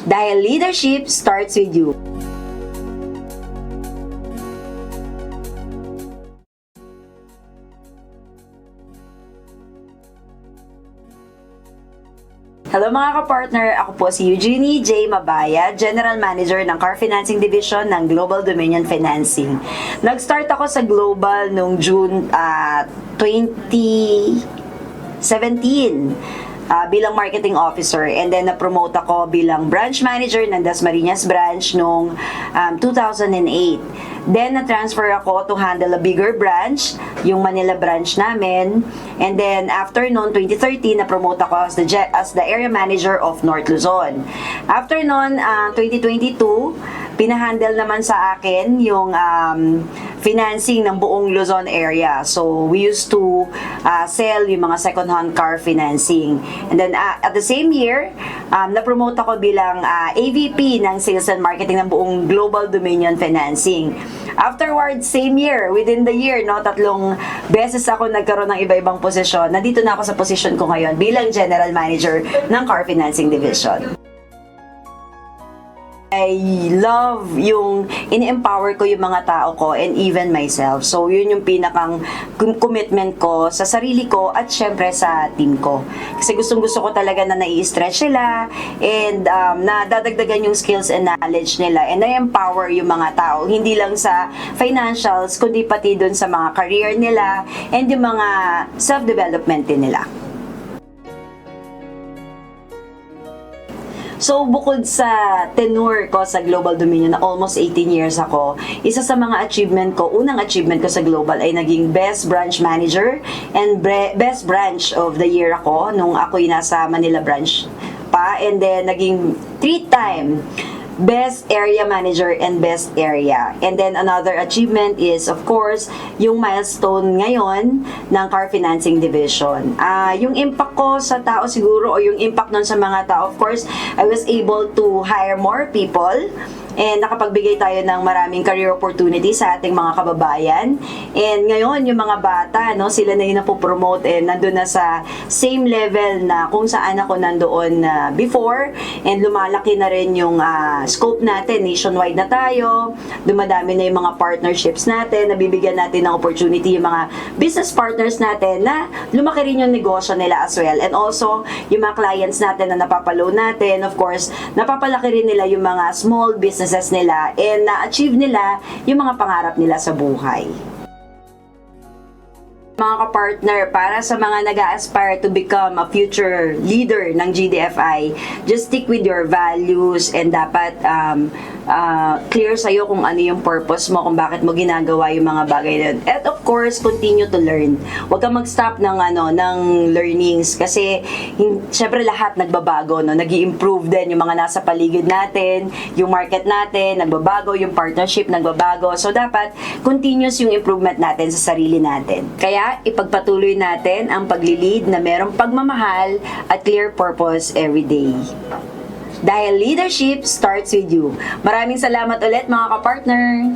Dahil leadership starts with you. Hello mga kapartner, ako po si Eugenie J. Mabaya, General Manager ng Car Financing Division ng Global Dominion Financing. Nag-start ako sa Global noong June 2017 bilang marketing officer, and then na-promote ako bilang branch manager ng Dasmariñas branch noong 2008. Then, na-transfer ako to handle a bigger branch, yung Manila branch namin. And then, after noon, 2013, na-promote ako as the area manager of North Luzon. After noon, 2022, pinahandle naman sa akin yung financing ng buong Luzon area. So, we used to sell yung mga second-hand car financing. And then, at the same year, na-promote ako bilang AVP ng Sales and Marketing ng buong Global Dominion Financing. Afterwards, same year, within the year, no, 3 beses ako nagkaroon ng iba-ibang posisyon. Nandito na ako sa posisyon ko ngayon bilang General Manager ng Car Financing Division. I love yung in-empower ko yung mga tao ko and even myself. So, yun yung pinakang commitment ko sa sarili ko at syempre sa team ko. Kasi gustong-gusto ko talaga na nai-stretch sila and nadadagdagan yung skills and knowledge nila and na-empower yung mga tao. Hindi lang sa financials, kundi pati dun sa mga career nila and yung mga self-development din nila. So, bukod sa tenure ko sa Global Dominion na almost 18 years ako, isa sa mga achievement ko, unang achievement ko sa Global ay naging Best Branch Manager and Best Branch of the Year ako nung ako'y nasa Manila branch pa. And then, naging 3-time Best Area Manager and Best Area. And then another achievement is, of course, yung milestone ngayon ng Car Financing Division. Yung impact ko sa tao siguro, o yung impact nun sa mga tao, of course, I was able to hire more people and nakapagbigay tayo ng maraming career opportunities sa ating mga kababayan. And ngayon, yung mga bata, no, sila na yung napopromote and nandun na sa same level na kung saan ako nandoon before, and lumalaki na rin yung scope natin, nationwide na tayo, dumadami na yung mga partnerships natin, nabibigyan natin ng opportunity yung mga business partners natin na lumaki rin yung negosyo nila as well. And also, yung mga clients natin na napapaloan natin, of course, napapalaki rin nila yung mga small businesses nila and na-achieve nila yung mga pangarap nila sa buhay. Mga kapartner, para sa mga nag-a-aspire to become a future leader ng GDFI, just stick with your values and dapat clear sa'yo kung ano yung purpose mo, kung bakit mo ginagawa yung mga bagay na yun. And of course, continue to learn. Huwag kang mag-stop ng learnings kasi syempre lahat nagbabago, no? Nag-i-improve din yung mga nasa paligid natin, yung market natin, nagbabago, yung partnership nagbabago. So dapat continuous yung improvement natin sa sarili natin. Kaya ipagpatuloy natin ang paglilid na merong pagmamahal at clear purpose every day. Dahil leadership starts with you. Maraming salamat ulit mga kapartner!